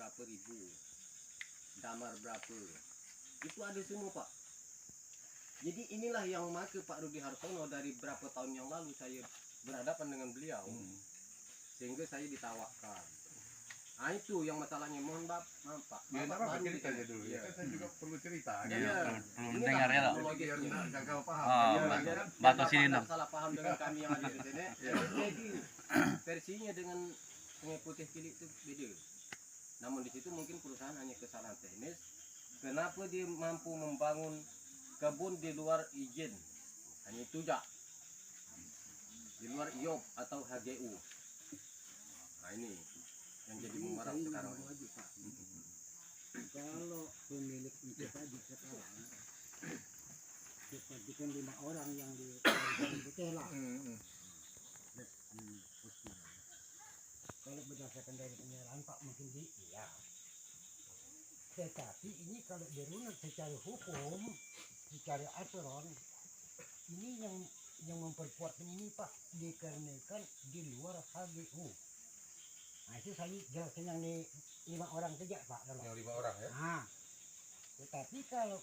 berapa ribu, damar berapa, itu ada semua Pak. Jadi inilah yang maka Pak Rudi Hartono dari berapa tahun yang lalu saya berhadapan dengan beliau, sehingga saya ditawarkan. Nah itu yang masalahnya, mohon maaf Pak. Ya, Bapak apa baru cerita di- aja dulu ya. Kan saya juga perlu cerita. Iya. Belum Inilah dengar ya, Pak. kronologisnya. Biar nggak gagal paham. Oh, Iya, Batu- biar Batu Bapak sini, nggak Nam. salah paham dengan kami yang ada di sini. Jadi versinya dengan Sungai Putih Cilik itu beda. Namun di situ mungkin perusahaan hanya kesalahan teknis. Kenapa dia mampu membangun kebun di luar izin? Hanya itu aja. Di luar IOP atau HGU. Nah ini yang jadi bumerang sekarang. Kalau pemilik itu tadi sekarang seperti kan 5 orang yang di Putih lah. Kalau berdasarkan dari penyerahan Pak mungkin iya. Tetapi ini kalau dirunut secara hukum, secara aturan, ini yang memperkuat ini Pak dikarenakan di luar HGU. Nah itu saya jelaskan yang di 5 orang saja Pak. Yang 5 orang ya. Nah, tetapi kalau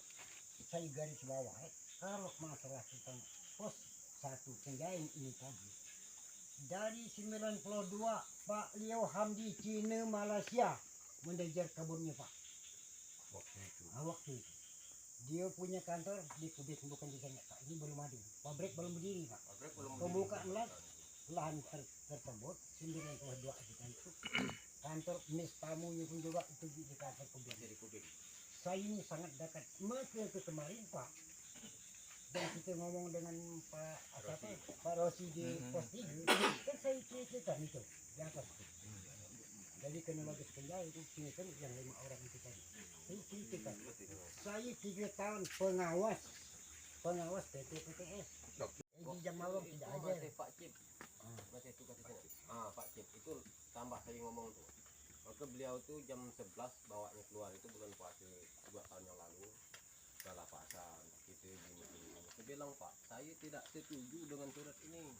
saya garis bawah, kalau masalah tentang pos 1 Penjain ini tadi, dari 92 Pak Leo Hamdi Cina Malaysia manajer kebunnya Pak. Waktu itu. Waktu itu dia punya kantor di Kubik, bukan di sana Pak. Ini belum ada, pabrik belum berdiri Pak. Pembukaan lahan tersebut 92 juta itu. Kantor mes tamunya pun juga itu di kantor Kubik. Saya ini sangat dekat maka ke kemarin Pak, dan kita ngomong dengan Pak Rosi di pos 3 kan saya ceritakan itu di atas itu. Jadi kronologis Penjain itu ceritakan yang 5 orang itu tadi. Saya ceritakan saya 3 tahun pengawas PT PTS. Di jam malam tidak ada. Masih Pak Cip. Masih tugas di sana. Pak Cip itu tambah saya ngomong tuh. Maka beliau tuh jam 11 bawanya keluar itu bulan puasa 2 tahun yang lalu. Salah Pak San, gitu gini. Saya bilang Pak, saya tidak setuju dengan surat ini.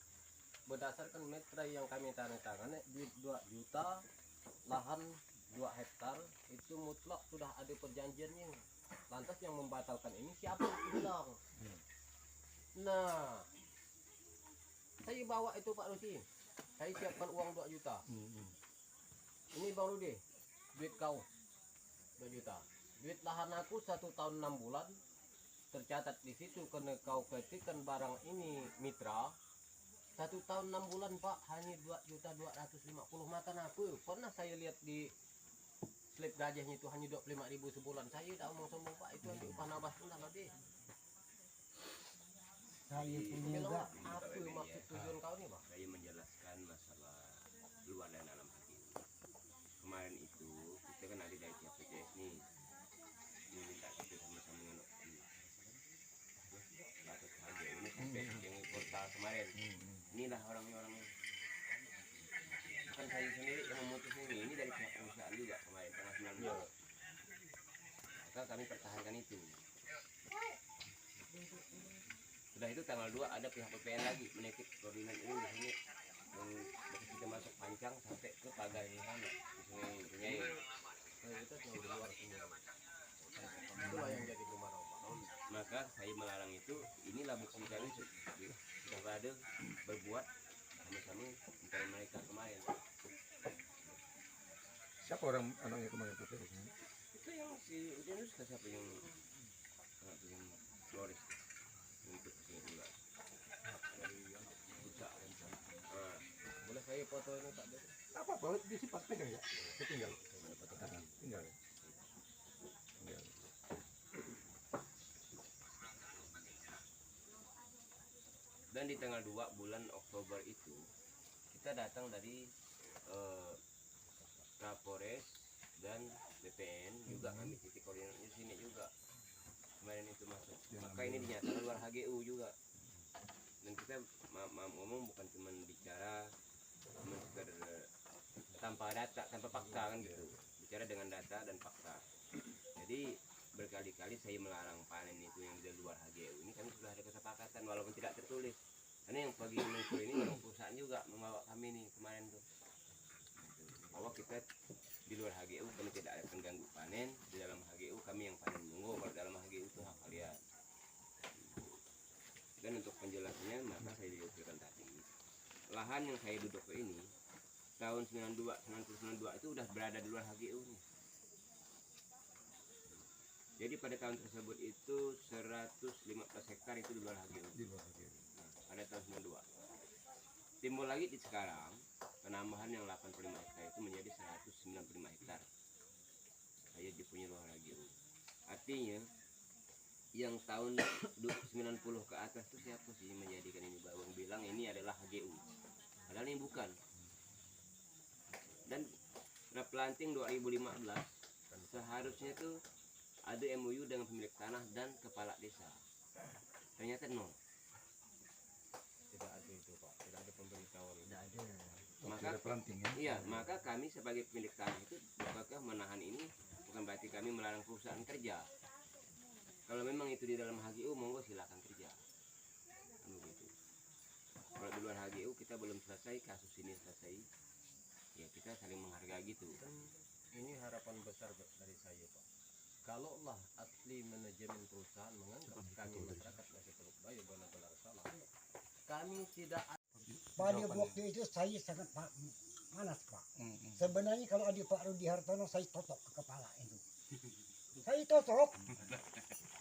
Berdasarkan metra yang kami tanda tangan, duit 2 juta, lahan 2 hektar, itu mutlak sudah ada perjanjiannya. Lantas yang membatalkan ini siapa yang bilang? Nah, saya bawa itu Pak Rusi. Saya siapkan uang 2 juta. Ini Bang Rudi, duit kau 2 juta. Duit lahan aku 1 tahun 6 bulan. Tercatat di situ karena kau ketikkan barang ini mitra. 1 tahun 6 bulan Pak, hanya 2.250.000 makan aku. Pernah saya lihat di slip gajahnya itu hanya 25.000 sebulan. Saya tidak omong sombong Pak, itu nanti upah nabas pun nggak deh. Saya punya Bilang juga apa maksud tujuan kau nih Pak? Saya menjelaskan masalah luar dan dalam hati. Kemarin itu kita kan ada dari pihak PTS nih minta kita sama-sama batas harga ini sampai yang kota kemarin. Inilah orangnya bukan saya sendiri yang memutus ini dari pihak perusahaan juga kemarin tanggal 19. Maka kami pertahankan itu. Sudah itu tanggal 2 ada pihak PPN lagi menitip koordinat ini di sini yang kita masuk pancang sampai ke pagar di sana di Sungai Penyair. Itu yang di luar semua. Itulah yang jadi bumerang Pak. Maka saya melarang itu. Inilah bukti kami sudah berada berbuat sama-sama mencari mereka kemarin. Siapa orang anaknya kemarin itu? Itu yang si Ujanus siapa yang Flores untuk saya juga. Buta. Boleh saya foto ini Pak? Apa dia sih pas pegang ya? Tinggal. Tinggal. Dan di tanggal 2 bulan Oktober itu kita datang dari Kapolres dan BPN juga ngambil titik koordinatnya sini juga kemarin itu masuk. Maka ini dinyatakan luar HGU juga. Dan kita ngomong bukan cuma bicara sekedar tanpa data, tanpa fakta kan gitu. Bicara dengan data dan fakta. Jadi berkali-kali saya melarang panen itu yang di luar HGU. Ini kami sudah ada kesepakatan walaupun tidak tertulis. Karena yang pagi muncul ini orang perusahaan juga membawa kami nih kemarin tuh. Bahwa kita di luar HGU kami tidak ada penambahan yang saya duduk ini tahun 92 itu udah berada di luar HGU nih. Jadi pada tahun tersebut itu 115 hektar itu di luar HGU. Di luar lagi. Nah, pada tahun 92. Timbul lagi di sekarang penambahan yang 85 hektar itu menjadi 195 hektar. Saya dipunya luar HGU. Artinya yang tahun 90 ke atas itu siapa sih yang menjadikan ini Bawang bilang ini adalah HGU. Padahal ini bukan. Dan replanting 2015 seharusnya tuh ada MOU dengan pemilik tanah dan kepala desa. Ternyata nol. Tidak ada itu Pak, tidak ada pemberitahuan. Tidak ada. Maka Ada planting ya. iya, maka kami sebagai pemilik tanah itu apakah menahan ini bukan berarti kami melarang perusahaan kerja. Kalau memang itu di dalam HGU monggo silakan kerja. Kan begitu. Kalau di luar HGU kita belum selesai, kasus ini selesai, ya kita saling menghargai gitu. Dan ini harapan besar dari saya Pak. Kalaulah asli manajemen perusahaan menganggap kami masyarakat Desa Teluk Bayo benar-benar salah, kami tidak Pada waktu itu saya sangat manas Pak. Sebenarnya kalau ada Pak Rudi Hartono saya totok ke kepala itu. Saya totok.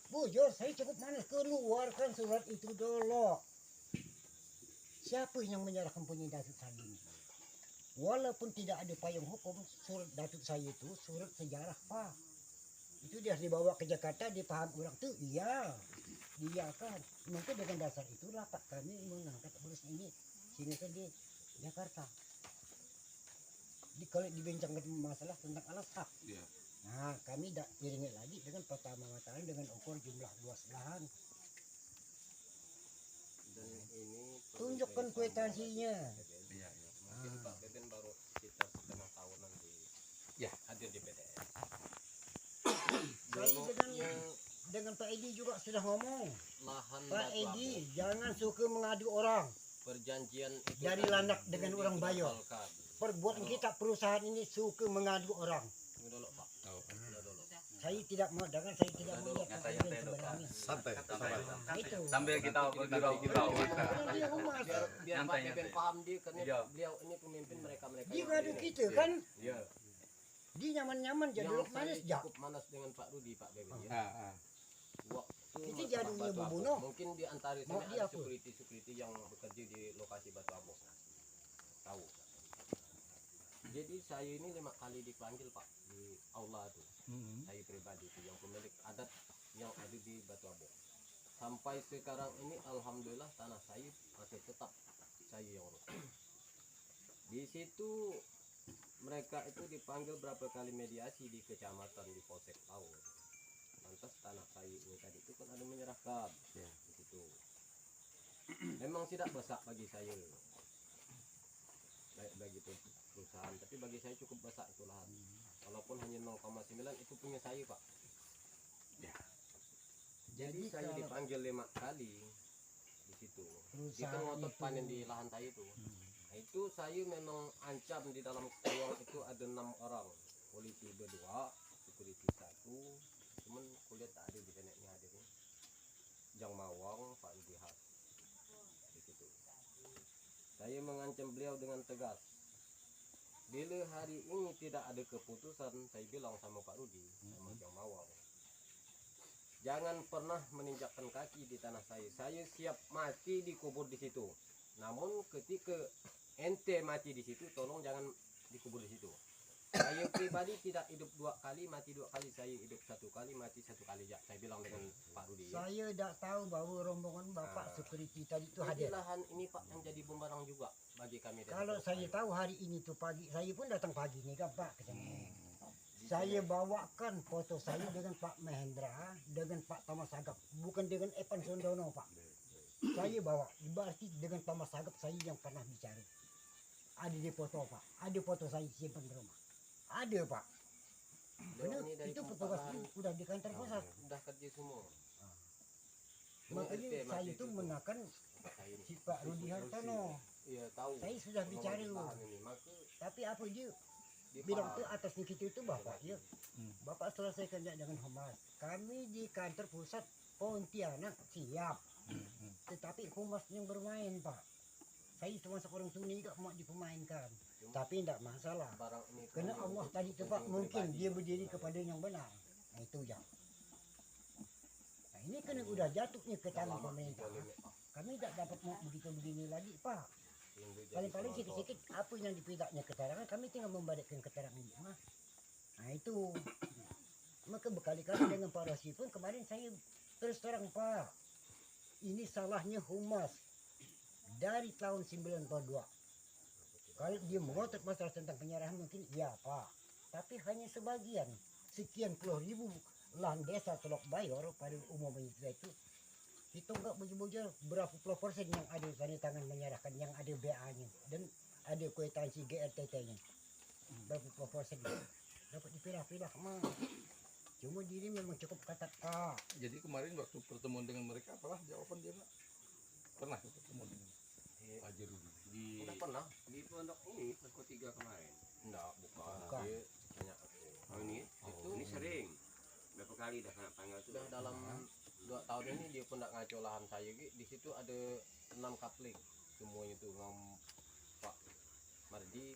Bujur, saya cukup manas. Keluarkan surat itu dulu. Siapa yang menyerahkan punya Datuk saya ini? Walaupun tidak ada payung hukum, surat Datuk saya itu surat sejarah Pak. Itu dia dibawa ke Jakarta, dipaham orang tuh, iya. Dia kan. Mungkin dengan dasar itulah Pak kami mengangkat urus ini. Sini kan di Jakarta. Kalau dibincangkan masalah tentang alas hak. Iya. Nah, kami tidak iringi lagi dengan pertama matahari dengan ukur jumlah luas lahan. dan ini perlu Tunjukkan saya kwitansinya. tambah, Beben. Iya, iya. Mungkin Pak Beben baru sekitar setengah tahunan di Ya. hadir di PTS. Saya dengan Pak Edi juga sudah ngomong. Lahan Pak Batu Edi, Abok, jangan suka mengadu orang. perjanjian itu Dari kan Landak dengan belum orang Bayo. dibatalkan. Perbuatan kita perusahaan ini suka mengadu orang. Tunggu dulu Pak, Tahu. tunggu dulu. Saya tidak mau, dengan saya tidak mau lihat Pak Edi sebenarnya. Santai. Nah, itu. Sambil kita bergurau-gurau. Dia humas. Biar Pak Nyantai, Beben nyantai. paham dia karena Iya. beliau ini pemimpin mereka-mereka Dia yang ngadu begini. kita kan. Iya. Dia nyaman-nyaman jadi Yang duduk manis saya jak. cukup manas dengan Pak Rudi, Pak Beben ya. Waktu Itu masalah jadulnya Batu Abok, bubunuh. mungkin di antara Mau sini dia ada apa? security yang bekerja di lokasi Batu Abok. Tahu. Jadi saya ini 5 kali dipanggil Pak di aula itu. Saya pribadi itu yang pemilik adat yang ada di Batu Abok. Sampai sekarang ini alhamdulillah tanah saya masih tetap saya yang urus. Di situ mereka itu dipanggil berapa kali mediasi di kecamatan di Polsek Laut. Lantas tanah saya ini tadi itu kan ada menyerahkan Ya. di situ. Memang tidak besar bagi saya, baik bagi perusahaan, tapi bagi saya cukup besar itu lahan. Walaupun hanya 0,9 itu punya saya Pak. Ya. Jadi saya kalau dipanggil 5 kali di situ. Dia kan perusahaan ngotot itu panen di lahan saya itu. Nah, itu saya memang ancam di dalam ruang itu ada 6 orang, polisi berdua, security 1. Cuman kulihat tak ada di sana ini hadirnya. Jang Mawang, Pak Idihas di situ. Saya mengancam beliau dengan tegas. Bila hari ini tidak ada keputusan, saya bilang sama Pak Rudi, sama Jang Mawang, jangan pernah menginjakkan kaki di tanah saya. Saya siap mati dikubur di situ. Namun ketika ente mati di situ, tolong jangan dikubur di situ. Saya pribadi tidak hidup 2 kali, mati 2 kali. Saya hidup 1 kali, mati 1 kali. Ya, saya bilang dengan Pak Rudi. Ya. saya tidak tahu bahwa rombongan Bapak Nah. security tadi itu Jadi hadir. lahan ini Pak yang jadi bumerang juga bagi kami. dari Kalau Teluk saya Bayo. tahu hari ini tuh pagi, saya pun datang pagi nih kan Pak ke sini. Di Saya sini- bawakan foto saya dengan Pak Mahendra, dengan Pak Thomas Sagap, bukan dengan Evan Sondono Pak. Saya bawa, berarti dengan Thomas Sagap saya yang pernah bicara. Ada di foto Pak, ada foto saya simpan di rumah. Ada Pak. Beliau Benar, ini dari itu tempat petugas lahan. itu udah di kantor pusat. Udah kerja semua. Ini Makanya RT saya mati itu tuh. menakan Tempat saya ini. si Pak Rudi Hartono. Iya tahu. Saya sudah bicara Pengelola loh. lahan ini. Maka Tapi apa dia di bilang Pak- tuh atas nikit itu Bapak ya. Bapak selesaikan dengan humas. Kami di kantor pusat Pontianak siap. Tetapi humas yang bermain Pak. saya termasuk orang Sunni juga mau dipermainkan. Tapi tidak masalah. Barang ini Karena kan Allah untuk tadi tepat kepentingan mungkin pribadi. dia berdiri kepada yang benar. Nah itu ya. Nah ini kena udah jatuhnya ke tangan Lama pemerintah. boleh, Pak. Kami tidak dapat mau begitu begini lagi Pak. Hingga jadi Paling-paling penonton. sikit-sikit apa yang dipidaknya keterangan kami tinggal membalikkan keterangan ini mah. Nah itu. Maka berkali-kali dengan Pak Rosi pun kemarin saya terus terang Pak. Ini salahnya humas dari tahun 92. Kalau dia mengotot masalah tentang penyerahan mungkin iya Pak. Tapi hanya sebagian. Sekian puluh ribu lahan desa Teluk Bayor pada umumnya itu. Hitung nggak bujur-bujur berapa puluh persen yang ada tanda tangan menyerahkan, yang ada BA-nya dan ada kwitansi GRTT-nya. Berapa puluh persen dapat dipilah-pilah mah. Cuma diri memang cukup ketat Pak. Jadi kemarin waktu pertemuan dengan mereka apalah jawaban dia nak? Pernah ketemu dengan Pak Jerudi? Di Udah pernah? di pondok ini Peko 3 kemarin. Enggak, bukan. Bukan. Dia tanya aku. Oh ini? Itu Ini sering. Berapa kali dah kena panggil tuh? sudah dalam 2 tahun ini dia pun nak ngaco lahan saya Gi. Di situ ada 6 kapling semuanya tuh ngam Pak Mardi